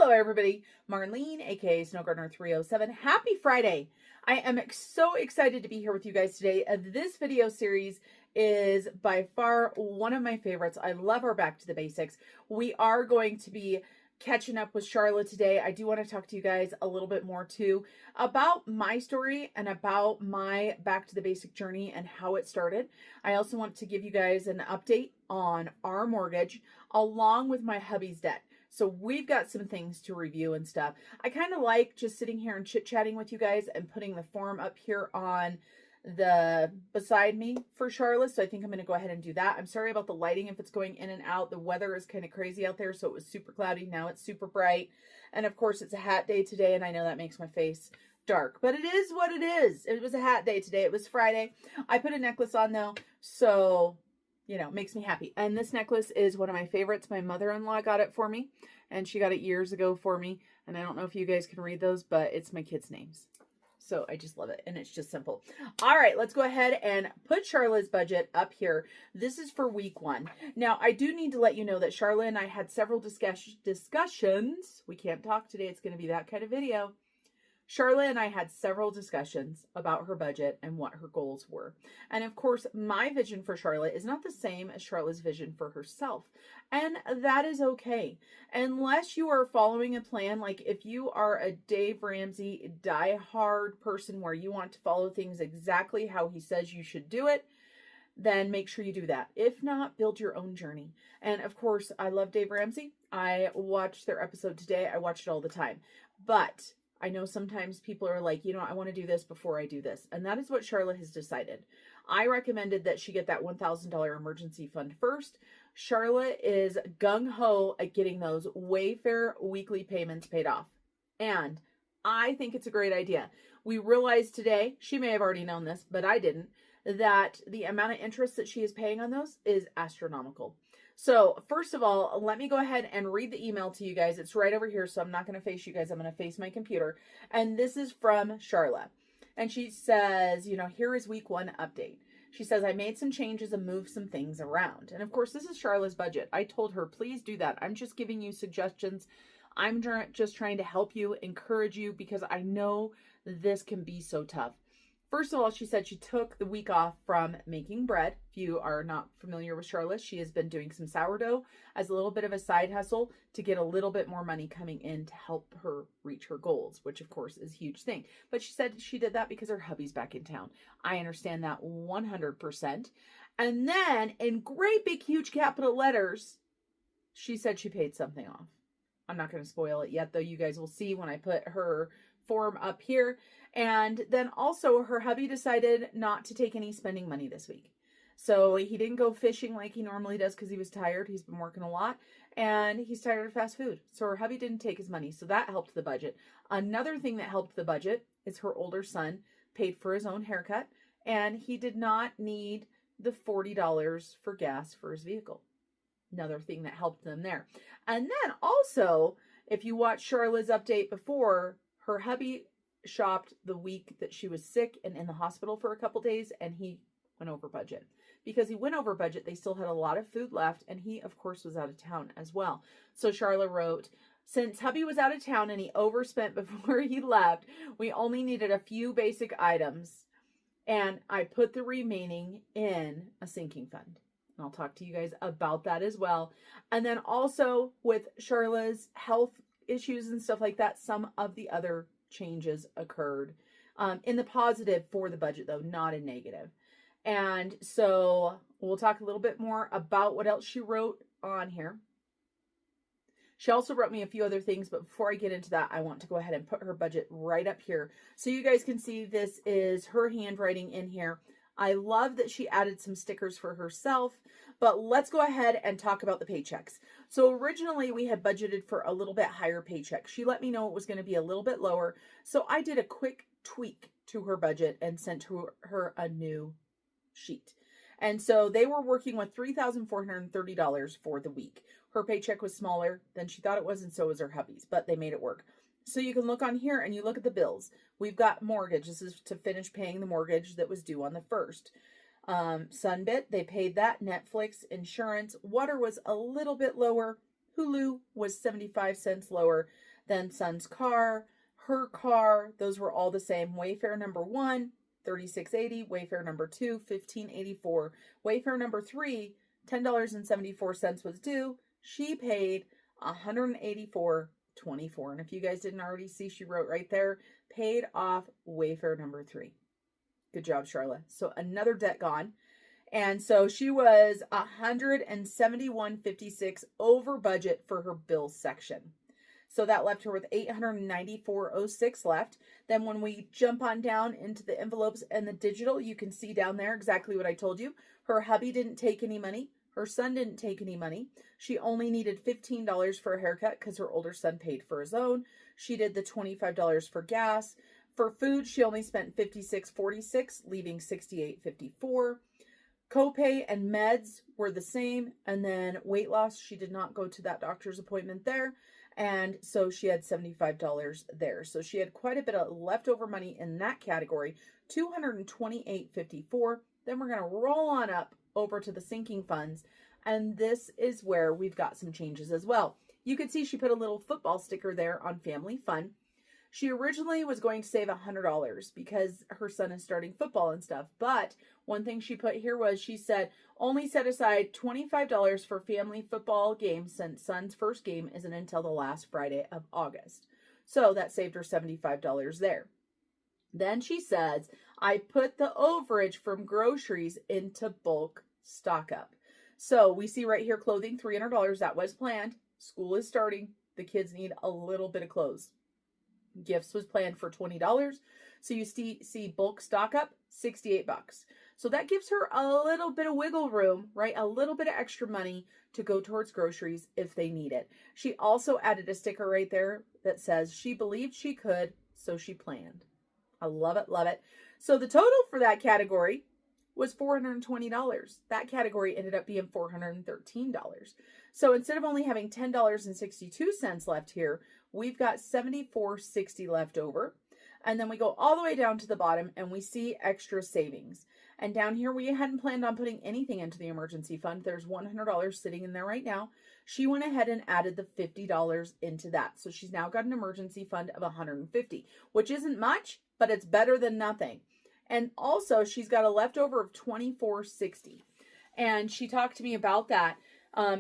Hello everybody, Marlene, aka Snow Gardener 307. Happy Friday. I am so excited to be here with you guys today. This video series is by far one of my favorites. I love our Back to the Basics. We are going to be catching up with Sharla today. I do want to talk to you guys a little bit more too about my story and about my Back to the Basic journey and how it started. I also want to give you guys an update on our mortgage along with my hubby's debt. So we've got some things to review and stuff. I kind of like just sitting here and chit-chatting with you guys and putting the form up here on the beside me for Sharla. So I think I'm going to go ahead and do that. I'm sorry about the lighting if it's going in and out. The weather is kind of crazy out there. So it was super cloudy. Now it's super bright. And of course it's a hat day today. And I know that makes my face dark, but it is what it is. It was a hat day today. It was Friday. I put a necklace on though. So you know, makes me happy. And this necklace is one of my favorites. My mother-in-law got it for me, and she got it years ago for me. And I don't know if you guys can read those, but it's my kids' names. So I just love it, and it's just simple. All right, let's go ahead and put Sharla's budget up here. This is for week 1. Now, I do need to let you know that Sharla and I had several discussions. We can't talk today. It's going to be that kind of video. Sharla and I had several discussions about her budget and what her goals were. And of course, my vision for Sharla is not the same as Sharla's vision for herself. And that is okay. Unless you are following a plan, like if you are a Dave Ramsey die-hard person where you want to follow things exactly how he says you should do it, then make sure you do that. If not, build your own journey. And of course, I love Dave Ramsey. I watched their episode today. I watch it all the time. But I know sometimes people are like, you know, I want to do this before I do this. And that is what Sharla has decided. I recommended that she get that $1,000 emergency fund first. Sharla is gung-ho at getting those Wayfair weekly payments paid off. And I think it's a great idea. We realized today, she may have already known this, but I didn't, that the amount of interest that she is paying on those is astronomical. So first of all, let me go ahead and read the email to you guys. It's right over here, so I'm not going to face you guys. I'm going to face my computer. And this is from Sharla. And she says, you know, here is week 1 update. She says, I made some changes and moved some things around. And of course, this is Sharla's budget. I told her, please do that. I'm just giving you suggestions. I'm just trying to help you, encourage you, because I know this can be so tough. First of all, she said she took the week off from making bread. If you are not familiar with Sharla, she has been doing some sourdough as a little bit of a side hustle to get a little bit more money coming in to help her reach her goals, which of course is a huge thing. But she said she did that because her hubby's back in town. I understand that 100%. And then in great big huge capital letters, she said she paid something off. I'm not going to spoil it yet, though. You guys will see when I put her form up here. And then also her hubby decided not to take any spending money this week. So he didn't go fishing like he normally does because he was tired. He's been working a lot and he's tired of fast food. So her hubby didn't take his money. So that helped the budget. Another thing that helped the budget is her older son paid for his own haircut and he did not need the $40 for gas for his vehicle. Another thing that helped them there. And then also, if you watch Sharla's update before, her hubby shopped the week that she was sick and in the hospital for a couple days, and he went over budget. Because he went over budget, they still had a lot of food left, and he, of course, was out of town as well. So Sharla wrote, since hubby was out of town and he overspent before he left, we only needed a few basic items, and I put the remaining in a sinking fund. And I'll talk to you guys about that as well. And then also with Sharla's health issues and stuff like that, some of the other changes occurred in the positive for the budget, though, not in negative. And so we'll talk a little bit more about what else she wrote on here. She also wrote me a few other things, but before I get into that, I want to go ahead and put her budget right up here so you guys can see this is her handwriting in here. I love that she added some stickers for herself, but let's go ahead and talk about the paychecks. So originally we had budgeted for a little bit higher paycheck. She let me know it was going to be a little bit lower. So I did a quick tweak to her budget and sent her a new sheet. And so they were working with $3,430 for the week. Her paycheck was smaller than she thought it was, and so was her hubby's, but they made it work. So you can look on here and you look at the bills. We've got mortgage. This is to finish paying the mortgage that was due on the 1st. Sunbit, they paid that. Netflix, insurance. Water was a little bit lower. Hulu was 75 cents lower. Then son's car, her car, those were all the same. Wayfare number 1, $36.80. Wayfare number 2, $15.84. Wayfare number 3, $10.74 was due. She paid $184.24. And if you guys didn't already see, she wrote right there, paid off Wayfare number 3. Good job, Sharla. So another debt gone. And so she was $171.56 over budget for her bills section. So that left her with $894.06 left. Then when we jump on down into the envelopes and the digital, you can see down there exactly what I told you. Her hubby didn't take any money. Her son didn't take any money. She only needed $15 for a haircut because her older son paid for his own. She did the $25 for gas. For food, she only spent $56.46, leaving $68.54. Copay and meds were the same. And then weight loss, she did not go to that doctor's appointment there. And so she had $75 there. So she had quite a bit of leftover money in that category, $228.54. Then we're going to roll on up over to the sinking funds. And this is where we've got some changes as well. You can see she put a little football sticker there on Family Fun. She originally was going to save $100 because her son is starting football and stuff. But one thing she put here was she said, only set aside $25 for family football games since son's first game isn't until the last Friday of August. So that saved her $75 there. Then she says, I put the overage from groceries into bulk stock up. So we see right here, clothing, $300. That was planned. School is starting. The kids need a little bit of clothes. Gifts was planned for $20. So you see bulk stock up, $68. So that gives her a little bit of wiggle room, right? A little bit of extra money to go towards groceries if they need it. She also added a sticker right there that says she believed she could, so she planned. I love it, love it. So the total for that category was $420. That category ended up being $413. So instead of only having $10.62 left here, we've got $74.60 left over. And then we go all the way down to the bottom and we see extra savings. And down here, we hadn't planned on putting anything into the emergency fund. There's $100 sitting in there right now. She went ahead and added the $50 into that. So she's now got an emergency fund of $150, which isn't much, but it's better than nothing. And also she's got a leftover of $24.60. And she talked to me about that.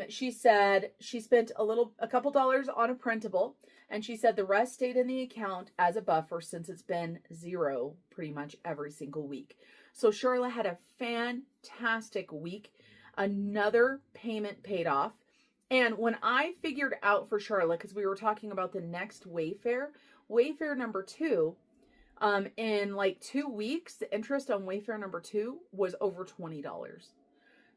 She said she spent a couple dollars on a printable, and she said the rest stayed in the account as a buffer since it's been zero pretty much every single week. So Sharla had a fantastic week. Another payment paid off. And when I figured out for Sharla, because we were talking about the next Wayfare number 2, in like 2 weeks, the interest on Wayfare number 2 was over $20.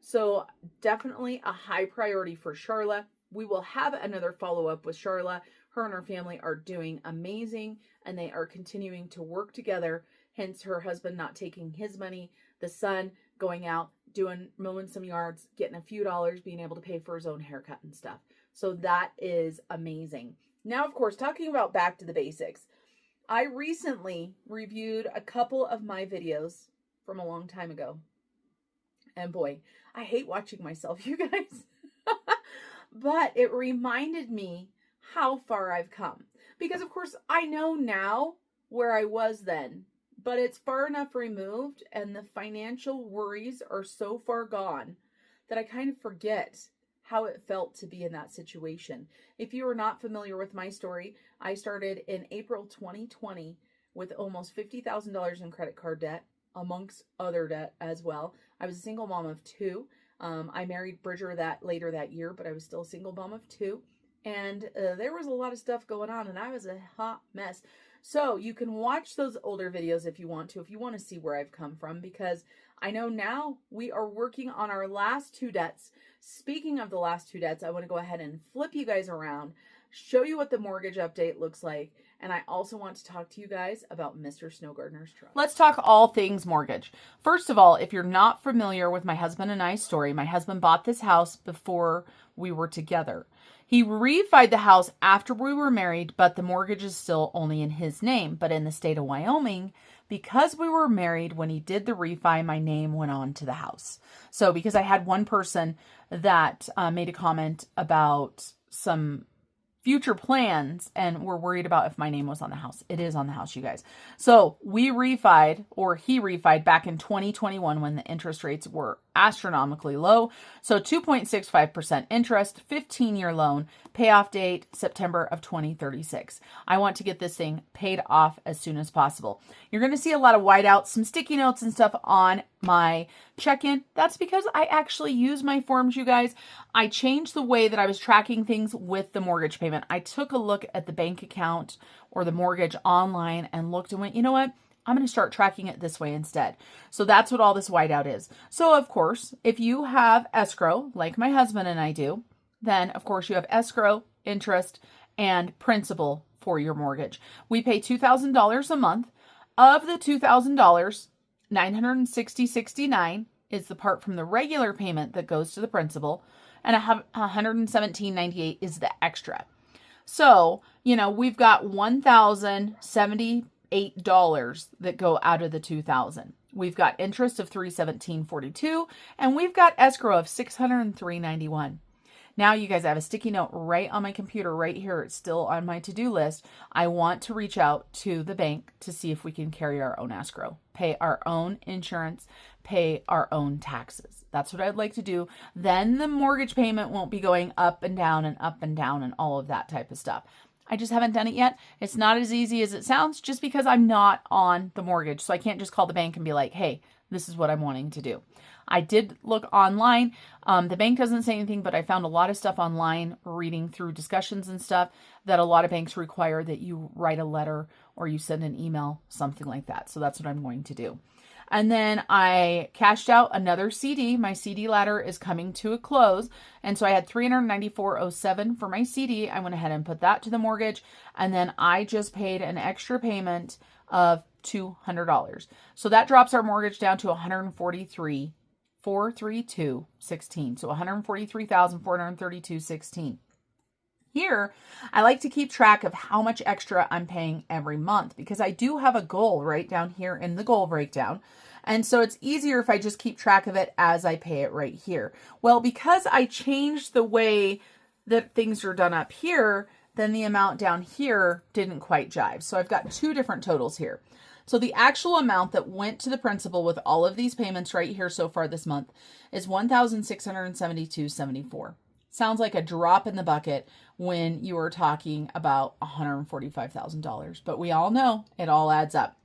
So definitely a high priority for Sharla. We will have another follow-up with Sharla. Her and her family are doing amazing, and they are continuing to work together. Hence her husband not taking his money, the son going out, mowing some yards, getting a few dollars, being able to pay for his own haircut and stuff. So that is amazing. Now, of course, talking about back to the basics, I recently reviewed a couple of my videos from a long time ago. And boy, I hate watching myself, you guys. But it reminded me how far I've come. Because, of course, I know now where I was then. But it's far enough removed and the financial worries are so far gone that I kind of forget how it felt to be in that situation. If you are not familiar with my story, I started in April 2020 with almost $50,000 in credit card debt, amongst other debt as well. I was a single mom of 2. I married Bridger later that year, but I was still a single mom of 2. And there was a lot of stuff going on, and I was a hot mess. So you can watch those older videos if you want to see where I've come from, because I know now we are working on our last 2 debts. Speaking of the last 2 debts, I want to go ahead and flip you guys around, show you what the mortgage update looks like, and I also want to talk to you guys about Mr. Snowgardener's trust. Let's talk all things mortgage. First of all, if you're not familiar with my husband and I's story, my husband bought this house before we were together. He refied the house after we were married, but the mortgage is still only in his name. But in the state of Wyoming, because we were married, when he did the refi, my name went on to the house. So because I had one person that made a comment about some future plans, and we're worried about if my name was on the house. It is on the house, you guys. So we refied, or he refied back in 2021 when the interest rates were astronomically low. So 2.65% interest, 15-year loan, payoff date September of 2036. I want to get this thing paid off as soon as possible. You're going to see a lot of whiteouts, some sticky notes and stuff on my check-in. That's because I actually use my forms, you guys. I changed the way that I was tracking things with the mortgage payment. I took a look at the bank account or the mortgage online and looked and went, you know what? I'm going to start tracking it this way instead. So that's what all this whiteout is. So of course, if you have escrow, like my husband and I do, then of course you have escrow, interest, and principal for your mortgage. We pay $2,000 a month. Of the $2,000, $960.69 is the part from the regular payment that goes to the principal, and $117.98 is the extra. So, we've got $1,078 that go out of the $2,000. We've got interest of $317.42, and we've got escrow of $603.91. Now, you guys, I have a sticky note right on my computer right here. It's still on my to-do list. I want to reach out to the bank to see if we can carry our own escrow, pay our own insurance, pay our own taxes. That's what I'd like to do. Then the mortgage payment won't be going up and down and up and down and all of that type of stuff. I just haven't done it yet. It's not as easy as it sounds just because I'm not on the mortgage. So I can't just call the bank and be like, hey, this is what I'm wanting to do. I did look online. The bank doesn't say anything, but I found a lot of stuff online reading through discussions and stuff that a lot of banks require that you write a letter or you send an email, something like that. So that's what I'm going to do. And then I cashed out another CD. My CD ladder is coming to a close. And so I had $394.07 for my CD. I went ahead and put that to the mortgage. And then I just paid an extra payment of $200. So that drops our mortgage down to $143,432.16. So $143,432.16. Here, I like to keep track of how much extra I'm paying every month because I do have a goal right down here in the goal breakdown. And so it's easier if I just keep track of it as I pay it right here. Well, because I changed the way that things are done up here, then the amount down here didn't quite jive. So I've got two different totals here. So the actual amount that went to the principal with all of these payments right here so far this month is $1,672.74. Sounds like a drop in the bucket when you are talking about $145,000, but we all know it all adds up.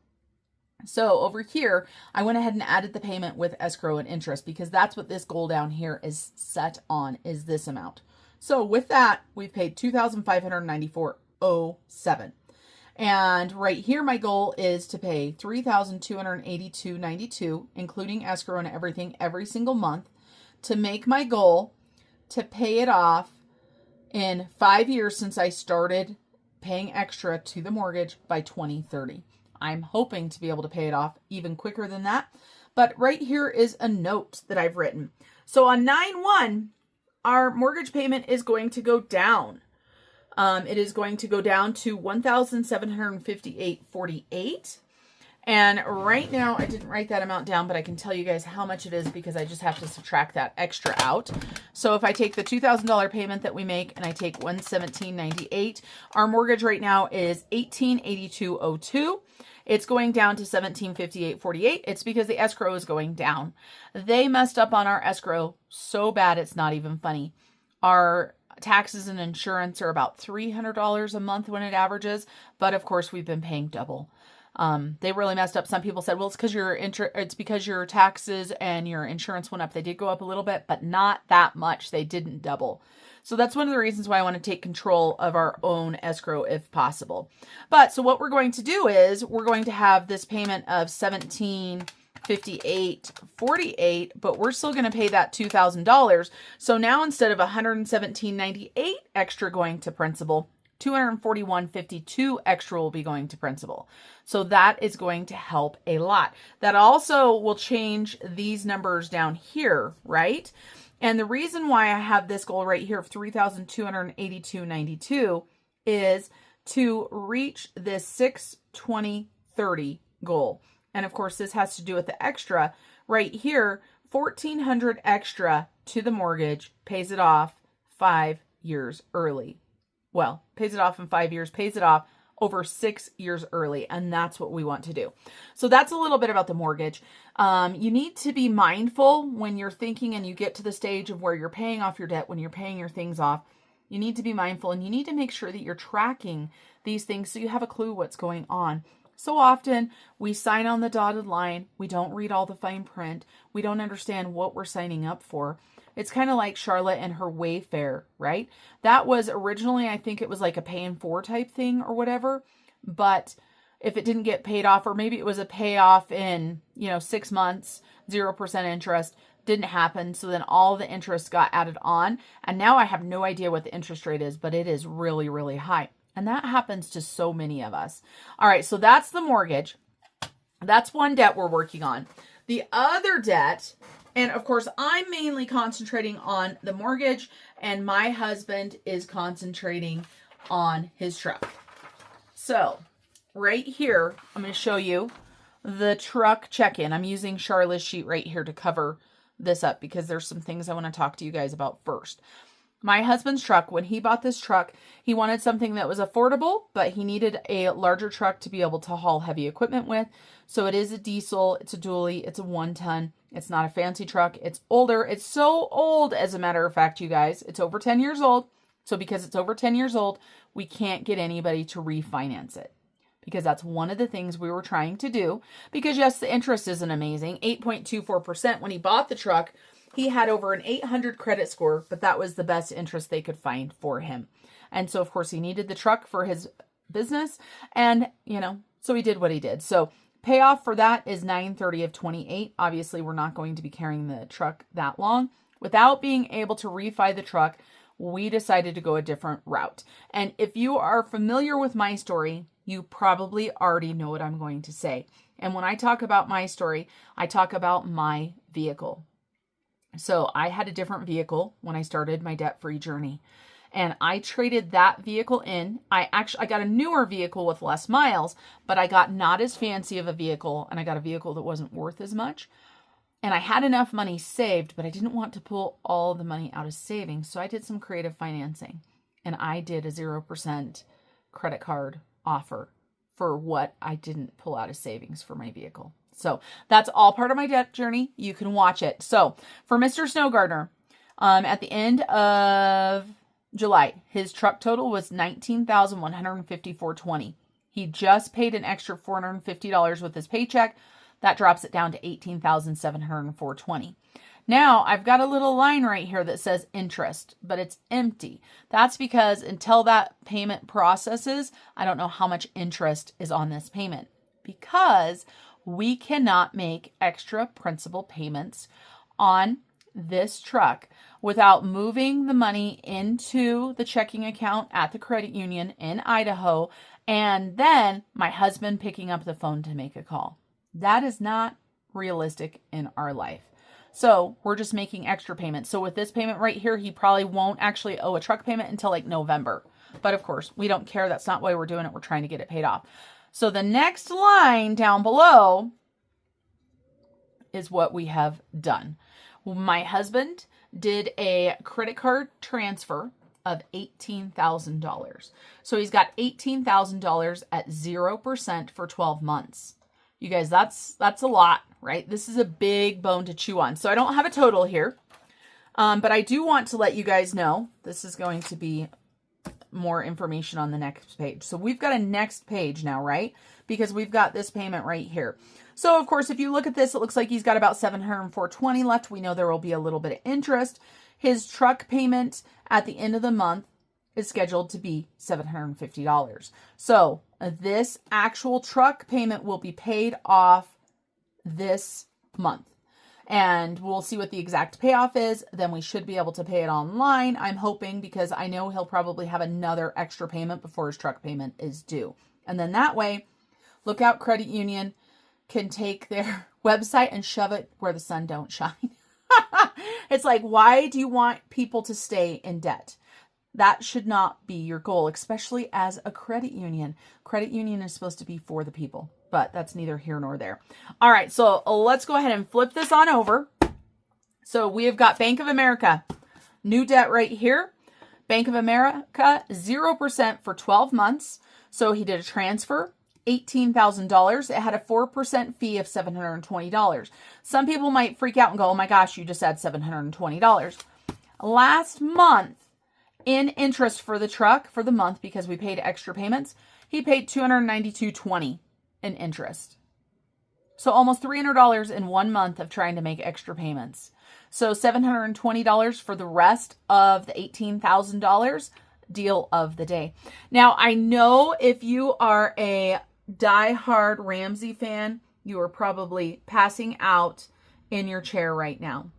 So over here, I went ahead and added the payment with escrow and interest because that's what this goal down here is set on, is this amount. So with that, we've paid $2,594.07. And right here, my goal is to pay $3,282.92, including escrow and everything, every single month, to make my goal to pay it off in 5 years since I started paying extra to the mortgage by 2030. I'm hoping to be able to pay it off even quicker than that. But right here is a note that I've written. So on 9/1, our mortgage payment is going to go down. It is going to go down to $1,758.48. And right now, I didn't write that amount down, but I can tell you guys how much it is because I just have to subtract that extra out. So if I take the $2,000 payment that we make and I take $117.98, our mortgage right now is $1,882.02. It's going down to $1,758.48. It's because the escrow is going down. They messed up on our escrow so bad it's not even funny. Our taxes and insurance are about $300 a month when it averages, but of course we've been paying double. They really messed up. Some people said, well, it's because your taxes and your insurance went up. They did go up a little bit, but not that much. They didn't double. So that's one of the reasons why I want to take control of our own escrow if possible. But so what we're going to do is we're going to have this payment of $1,758.48, but we're still going to pay that $2,000. So now instead of $117.98 extra going to principal, $241.52 extra will be going to principal. So that is going to help a lot. That also will change these numbers down here, right? And the reason why I have this goal right here of $3,282.92 is to reach this 6/20/30 goal. And of course, this has to do with the extra right here. $1,400 extra to the mortgage pays it off 5 years early. well, pays it off in 5 years, pays it off over 6 years early. And that's what we want to do. So that's a little bit about the mortgage. You need to be mindful when you're thinking and you get to the stage of where you're paying off your debt, when you're paying your things off. You need to be mindful and you need to make sure that you're tracking these things so you have a clue what's going on. So often we sign on the dotted line. We don't read all the fine print. We don't understand what we're signing up for. It's kind of like Sharla and her Wayfair, right? That was originally, I think it was like a pay in 4 type thing or whatever. But if it didn't get paid off, or maybe it was a payoff in, 6 months, 0% interest, didn't happen. So then all the interest got added on. And now I have no idea what the interest rate is, but it is really, really high. And that happens to so many of us. All right, so that's the mortgage. That's one debt we're working on. The other debt, and of course, I'm mainly concentrating on the mortgage, and my husband is concentrating on his truck. So right here, I'm going to show you the truck check-in. I'm using Sharla's sheet right here to cover this up because there's some things I want to talk to you guys about first. My husband's truck, when he bought this truck, he wanted something that was affordable, but he needed a larger truck to be able to haul heavy equipment with. So it is a diesel, it's a dually, it's a 1-ton. It's not a fancy truck. It's older. It's so old, as a matter of fact, you guys. It's over 10 years old. So because it's over 10 years old, we can't get anybody to refinance it. Because that's one of the things we were trying to do. Because yes, the interest isn't amazing. 8.24% when he bought the truck. He had over an 800 credit score, but that was the best interest they could find for him. And so, of course, he needed the truck for his business. And, so he did what he did. So payoff for that is $930 of $28. Obviously, we're not going to be carrying the truck that long. Without being able to refi the truck, we decided to go a different route. And if you are familiar with my story, you probably already know what I'm going to say. And when I talk about my story, I talk about my vehicle. So I had a different vehicle when I started my debt-free journey. And I traded that vehicle in. I got a newer vehicle with less miles, but I got not as fancy of a vehicle, and I got a vehicle that wasn't worth as much. And I had enough money saved, but I didn't want to pull all the money out of savings. So I did some creative financing, and I did a 0% credit card offer for what I didn't pull out of savings for my vehicle. So that's all part of my debt journey. You can watch it. So for Mr. Snow Gardener, at the end of July, his truck total was $19,154.20. He just paid an extra $450 with his paycheck. That drops it down to $18,704.20. Now I've got a little line right here that says interest, but it's empty. That's because until that payment processes, I don't know how much interest is on this payment, because we cannot make extra principal payments on this truck without moving the money into the checking account at the credit union in Idaho, and then my husband picking up the phone to make a call. That is not realistic in our life. So we're just making extra payments. So with this payment right here, he probably won't actually owe a truck payment until like November. But of course, we don't care. That's not why we're doing it. We're trying to get it paid off. So the next line down below is what we have done. My husband did a credit card transfer of $18,000. So he's got $18,000 at 0% for 12 months. You guys, that's a lot, right? This is a big bone to chew on. So I don't have a total here, but I do want to let you guys know this is going to be more information on the next page. So we've got a next page now, right? Because we've got this payment right here. So of course, if you look at this, it looks like he's got about $704.20 left. We know there will be a little bit of interest. His truck payment at the end of the month is scheduled to be $750. So this actual truck payment will be paid off this month. And we'll see what the exact payoff is. Then we should be able to pay it online, I'm hoping, because I know he'll probably have another extra payment before his truck payment is due. And then that way, Lookout Credit Union can take their website and shove it where the sun don't shine. It's like, why do you want people to stay in debt? That should not be your goal, especially as a credit union. Credit union is supposed to be for the people, but that's neither here nor there. All right, so let's go ahead and flip this on over. So we have got Bank of America, new debt right here. Bank of America, 0% for 12 months. So he did a transfer, $18,000. It had a 4% fee of $720. Some people might freak out and go, oh my gosh, you just had $720. Last month, in interest for the truck for the month, because we paid extra payments, he paid $292.20 in interest. So almost $300 in 1 month of trying to make extra payments. So $720 for the rest of the $18,000 deal of the day. Now, I know if you are a diehard Ramsey fan, you are probably passing out in your chair right now.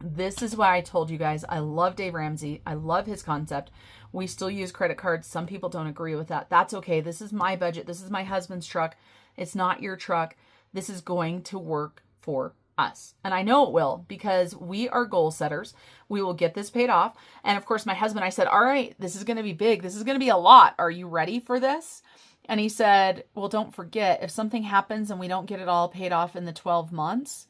This is why I told you guys I love Dave Ramsey. I love his concept. We still use credit cards. Some people don't agree with that. That's okay. This is my budget. This is my husband's truck. It's not your truck. This is going to work for us. And I know it will, because we are goal setters. We will get this paid off. And of course, my husband, I said, all right, this is going to be big. This is going to be a lot. Are you ready for this? And he said, well, don't forget, if something happens and we don't get it all paid off in the 12 months,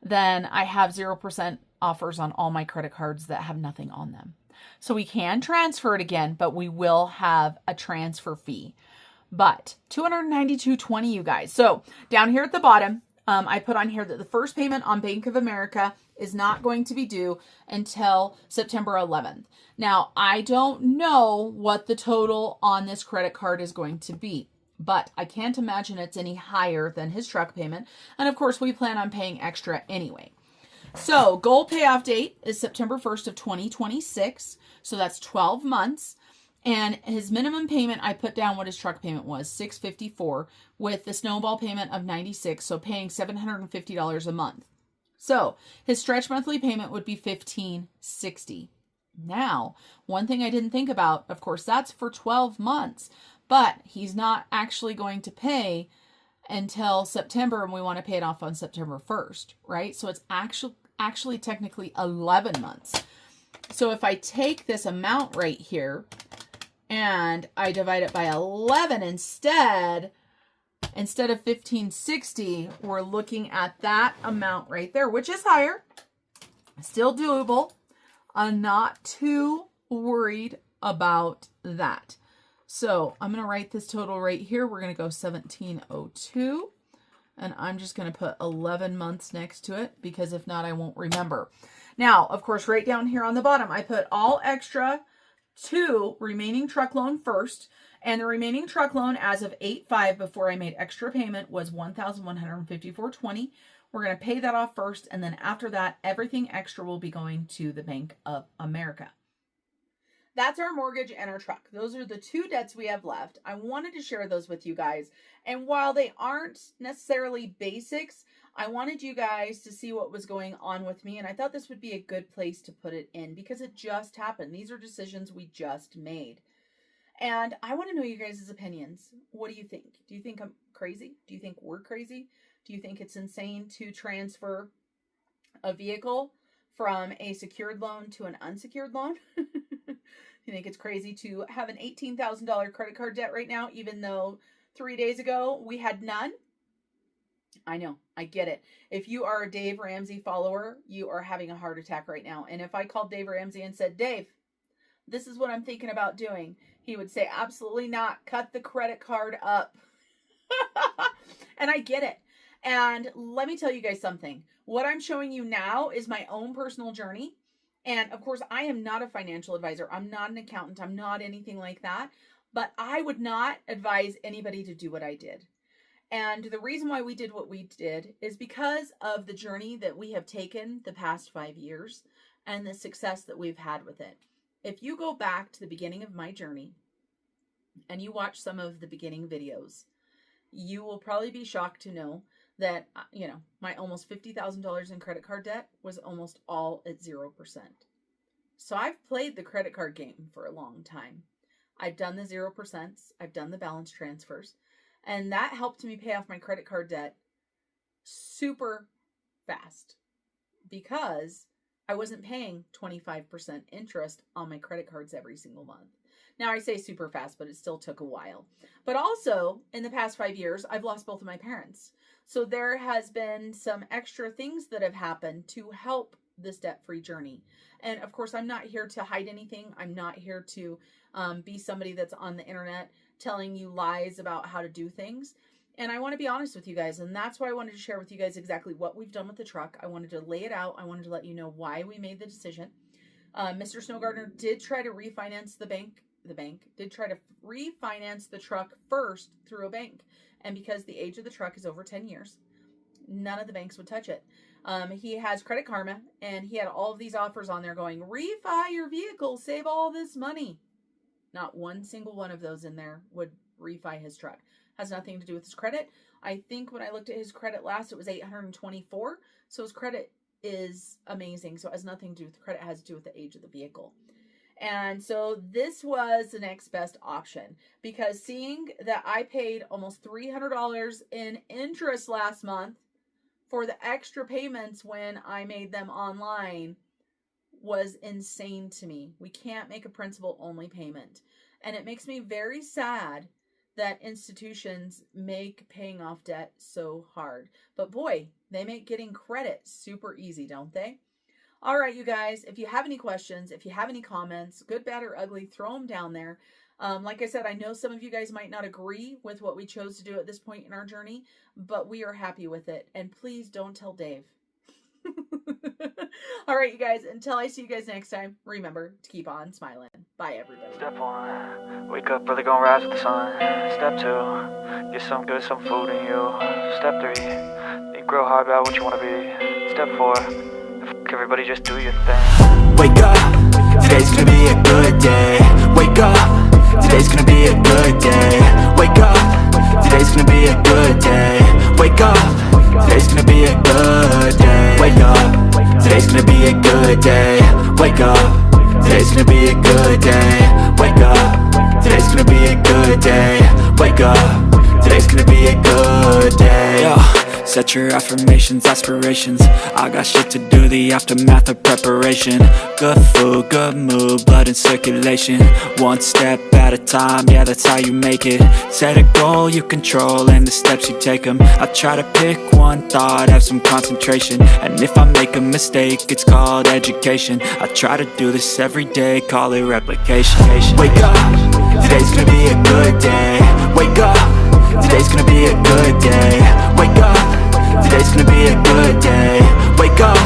then I have 0% offers on all my credit cards that have nothing on them. So we can transfer it again, but we will have a transfer fee. But $292.20, you guys. So down here at the bottom, I put on here that the first payment on Bank of America is not going to be due until September 11th. Now, I don't know what the total on this credit card is going to be, but I can't imagine it's any higher than his truck payment. And of course, we plan on paying extra anyway. So goal payoff date is September 1st of 2026. So that's 12 months. And his minimum payment, I put down what his truck payment was, $654, with the snowball payment of $96, so paying $750 a month. So his stretch monthly payment would be $1,560. Now, one thing I didn't think about, of course, that's for 12 months, but he's not actually going to pay until September, and we want to pay it off on September 1st, right? So it's actually technically 11 months. So if I take this amount right here and I divide it by 11 instead of $1,560, we're looking at that amount right there, which is higher, still doable. I'm not too worried about that. So I'm going to write this total right here. We're going to go 1,702, and I'm just going to put 11 months next to it, because if not, I won't remember. Now, of course, right down here on the bottom, I put all extra to remaining truck loan first, and the remaining truck loan as of 8/5 before I made extra payment was $1,154.20. We're going to pay that off first, and then after that, everything extra will be going to the Bank of America. That's our mortgage and our truck. Those are the two debts we have left. I wanted to share those with you guys. And while they aren't necessarily basics, I wanted you guys to see what was going on with me. And I thought this would be a good place to put it in, because it just happened. These are decisions we just made. And I want to know you guys' opinions. What do you think? Do you think I'm crazy? Do you think we're crazy? Do you think it's insane to transfer a vehicle from a secured loan to an unsecured loan? You think it's crazy to have an $18,000 credit card debt right now, even though 3 days ago we had none? I know, I get it. If you are a Dave Ramsey follower, you are having a heart attack right now. And if I called Dave Ramsey and said, Dave, this is what I'm thinking about doing, he would say, absolutely not. Cut the credit card up. And I get it. And let me tell you guys something. What I'm showing you now is my own personal journey. And of course, I am not a financial advisor. I'm not an accountant. I'm not anything like that. But I would not advise anybody to do what I did. And the reason why we did what we did is because of the journey that we have taken the past 5 years and the success that we've had with it. If you go back to the beginning of my journey and you watch some of the beginning videos, you will probably be shocked to know that, my almost $50,000 in credit card debt was almost all at 0%. So I've played the credit card game for a long time. I've done the 0%. I've done the balance transfers. And that helped me pay off my credit card debt super fast, because I wasn't paying 25% interest on my credit cards every single month. Now, I say super fast, but it still took a while. But also, in the past 5 years, I've lost both of my parents. So there has been some extra things that have happened to help this debt-free journey. And of course, I'm not here to hide anything. I'm not here to be somebody that's on the internet telling you lies about how to do things. And I want to be honest with you guys. And that's why I wanted to share with you guys exactly what we've done with the truck. I wanted to lay it out. I wanted to let you know why we made the decision. Mr. Snow Gardener did try to refinance the bank did try to refinance the truck first through a bank. And because the age of the truck is over 10 years, none of the banks would touch it. He has Credit Karma, and he had all of these offers on there going, refi your vehicle, save all this money. Not one single one of those in there would refi his truck. Has nothing to do with his credit. I think when I looked at his credit last, it was 824. So his credit is amazing. So it has nothing to do with the credit. It has to do with the age of the vehicle. And so this was the next best option, because seeing that I paid almost $300 in interest last month for the extra payments when I made them online was insane to me. We can't make a principal only payment. And it makes me very sad that institutions make paying off debt so hard. But boy, they make getting credit super easy, don't they? All right, you guys, if you have any questions, if you have any comments, good, bad, or ugly, throw them down there. Like I said, I know some of you guys might not agree with what we chose to do at this point in our journey, but we are happy with it. And please don't tell Dave. All right, you guys, until I see you guys next time, remember to keep on smiling. Bye, everybody. Step 1, wake up early, gonna rise with the sun. Step 2, get some good, some food in you. Step 3, think real hard about what you wanna be. Step 4, everybody just do your thing. Wake up, today's gonna be a good day. Wake up, today's gonna be a good day. Wake up, today's gonna be a good day. Wake up, today's gonna be a good day. Wake up, today's gonna be a good day. Wake up, today's gonna be a good day. Wake up, today's gonna be a good day. Wake up, today's gonna be a good day. Yo. Set your affirmations, aspirations. I got shit to do, the aftermath of preparation. Good food, good mood, blood in circulation. One step at a time, yeah, that's how you make it. Set a goal you control and the steps you take them. I try to pick one thought, have some concentration. And if I make a mistake, it's called education. I try to do this every day, call it replication. Wake up, today's gonna be a good day. Wake up, today's gonna be a good day. Wake up, today's gonna be a good day. Wake up,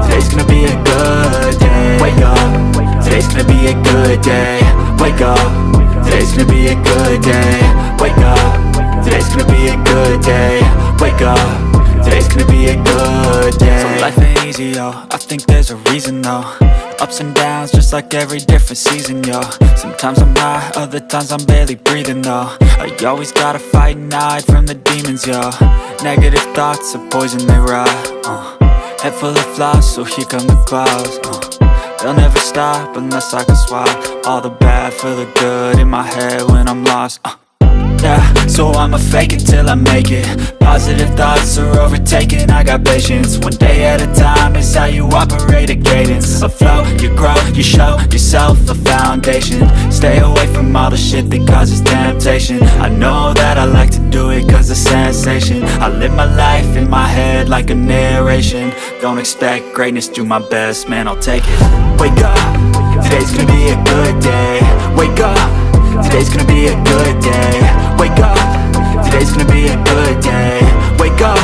today's gonna be a good day. Wake up, today's gonna be a good day. Wake up, today's gonna be a good day. Wake up, today's gonna be a good day. Wake up, today's gonna be a good day. So life ain't easy, yo, I think there's a reason though. Ups and downs, just like every different season, yo. Sometimes I'm high, other times I'm barely breathing, though. I always gotta fight and hide from the demons, yo. Negative thoughts are poison, they rot. Head full of flaws, so here come the clouds. They'll never stop unless I can swap all the bad for the good in my head when I'm lost. Yeah, so I'ma fake it till I make it. Positive thoughts are overtaken, I got patience. One day at a time is how you operate a cadence. A flow, you grow, you show yourself a foundation. Stay away from all the shit that causes temptation. I know that I like to do it cause it's sensation. I live my life in my head like a narration. Don't expect greatness, do my best, man, I'll take it. Wake up, today's gonna be a good day. Wake up, today's gonna be a good day. Wake up, today's gonna be a good day. Wake up,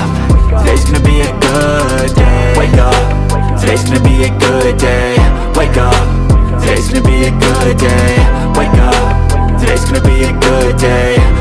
today's gonna be a good day. Wake up, today's gonna be a good day. Wake up, today's gonna be a good day. Wake up, today's gonna be a good day.